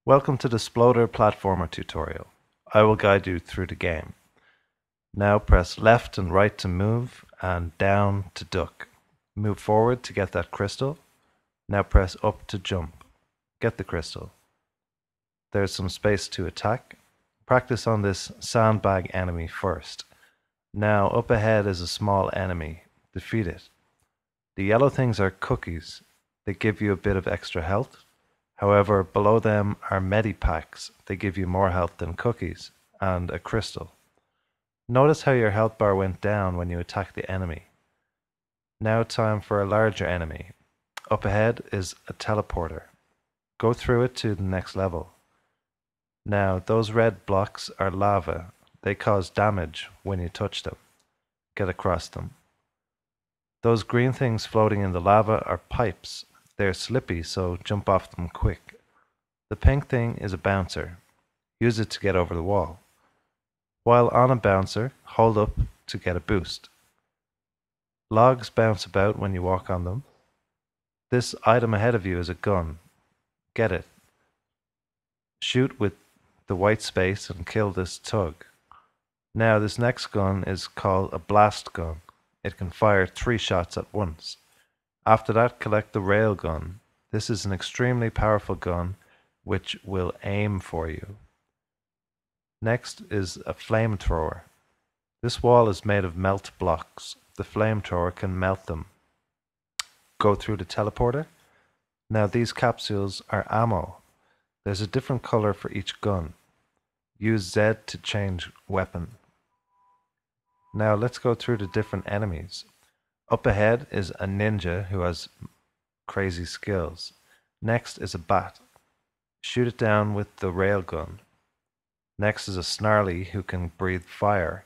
Welcome to the Sploder platformer tutorial. I will guide you through the game. Now press left and right to move and down to duck. Move forward to get that crystal. Now press up to jump. Get the crystal. There's some space to attack. Practice on this sandbag enemy first. Now up ahead is a small enemy. Defeat it. The yellow things are cookies. They give you a bit of extra health. However, below them are medipacks. They give you more health than cookies, and a crystal. Notice how your health bar went down when you attacked the enemy. Now time for a larger enemy. Up ahead is a teleporter. Go through it to the next level. Now those red blocks are lava. They cause damage when you touch them. Get across them. Those green things floating in the lava are pipes. They're slippy, so jump off them quick. The pink thing is a bouncer. Use it to get over the wall. While on a bouncer, hold up to get a boost. Logs bounce about when you walk on them. This item ahead of you is a gun. Get it. Shoot with the white space and kill this tug. Now this next gun is called a blast gun. It can fire 3 shots at once. After that, collect the rail gun. This is an extremely powerful gun which will aim for you. Next is a flamethrower. This wall is made of melt blocks. The flamethrower can melt them. Go through the teleporter. Now these capsules are ammo. There's a different color for each gun. Use Z to change weapon. Now let's go through the different enemies. Up ahead is a ninja who has crazy skills. Next is a bat. Shoot it down with the railgun. Next is a snarly who can breathe fire.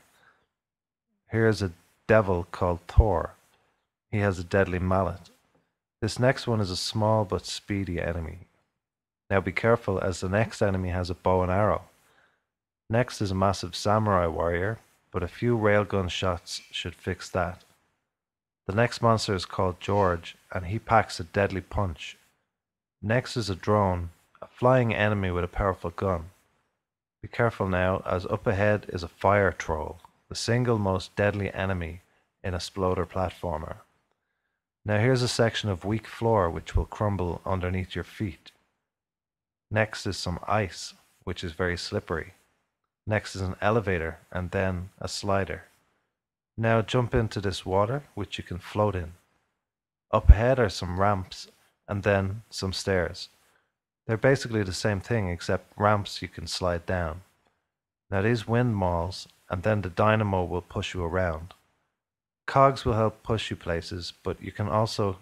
Here is a devil called Thor. He has a deadly mallet. This next one is a small but speedy enemy. Now be careful as the next enemy has a bow and arrow. Next is a massive samurai warrior, but a few railgun shots should fix that. The next monster is called George, and he packs a deadly punch. Next is a drone, a flying enemy with a powerful gun. Be careful now, as up ahead is a fire troll, the single most deadly enemy in a Sploder platformer. Now here's a section of weak floor which will crumble underneath your feet. Next is some ice, which is very slippery. Next is an elevator, and then a slider. Now jump into this water, which you can float in. Up ahead are some ramps, and then some stairs. They're basically the same thing, except ramps you can slide down. Now these windmills, and then the dynamo will push you around. Cogs will help push you places, but they can also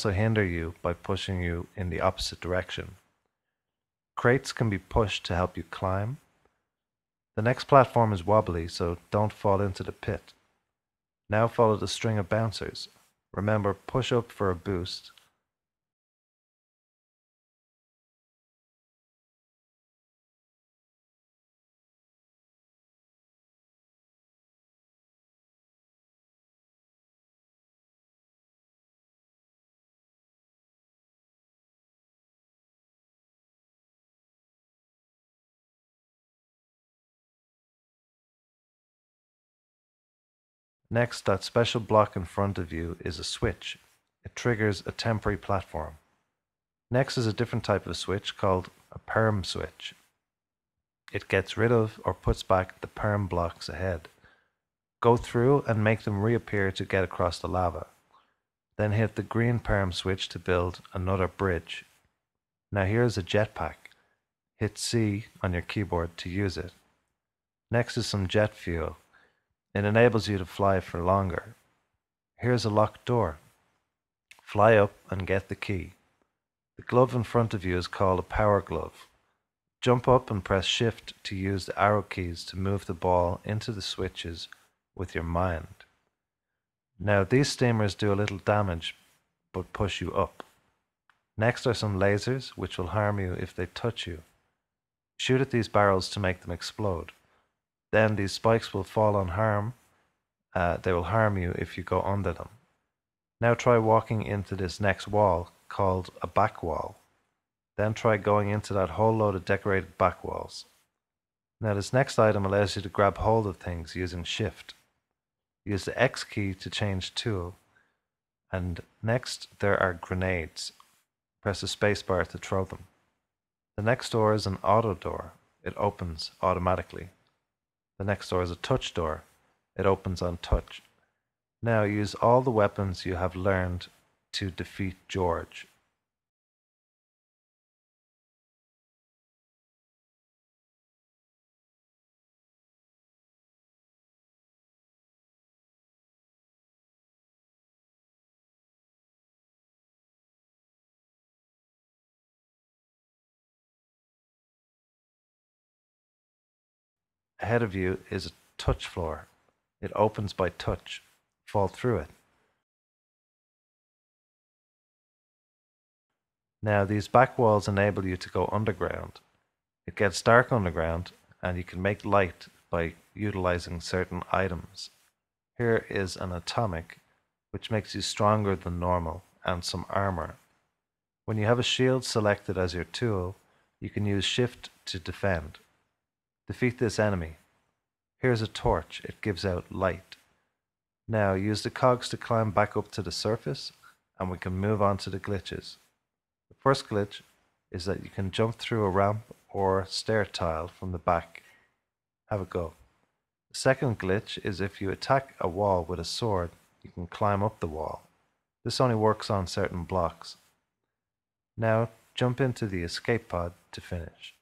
hinder you by pushing you in the opposite direction. Crates can be pushed to help you climb. The next platform is wobbly, so don't fall into the pit. Now follow the string of bouncers. Remember, push up for a boost. Next, that special block in front of you is a switch. It triggers a temporary platform. Next is a different type of switch called a perm switch. It gets rid of or puts back the perm blocks ahead. Go through and make them reappear to get across the lava. Then hit the green perm switch to build another bridge. Now here's a jetpack. Hit C on your keyboard to use it. Next is some jet fuel. It enables you to fly for longer. Here's a locked door. Fly up and get the key. The glove in front of you is called a power glove. Jump up and press shift to use the arrow keys to move the ball into the switches with your mind. Now these steamers do a little damage but push you up. Next are some lasers which will harm you if they touch you. Shoot at these barrels to make them explode. Then these spikes will fall on harm. They will harm you if you go under them. Now try walking into this next wall called a back wall. Then try going into that whole load of decorated back walls. Now this next item allows you to grab hold of things using Shift. Use the X key to change tool. And next there are grenades. Press the spacebar to throw them. The next door is an auto door. It opens automatically. The next door is a touch door. It opens on touch. Now use all the weapons you have learned to defeat George. Ahead of you is a touch floor. It opens by touch. Fall through it. Now these back walls enable you to go underground. It gets dark underground and you can make light by utilizing certain items. Here is an atomic, which makes you stronger than normal, and some armor. When you have a shield selected as your tool, you can use Shift to defend. Defeat this enemy. Here's a torch, it gives out light. Now use the cogs to climb back up to the surface, and we can move on to the glitches. The first glitch is that you can jump through a ramp or stair tile from the back. Have a go. The second glitch is if you attack a wall with a sword, you can climb up the wall. This only works on certain blocks. Now jump into the escape pod to finish.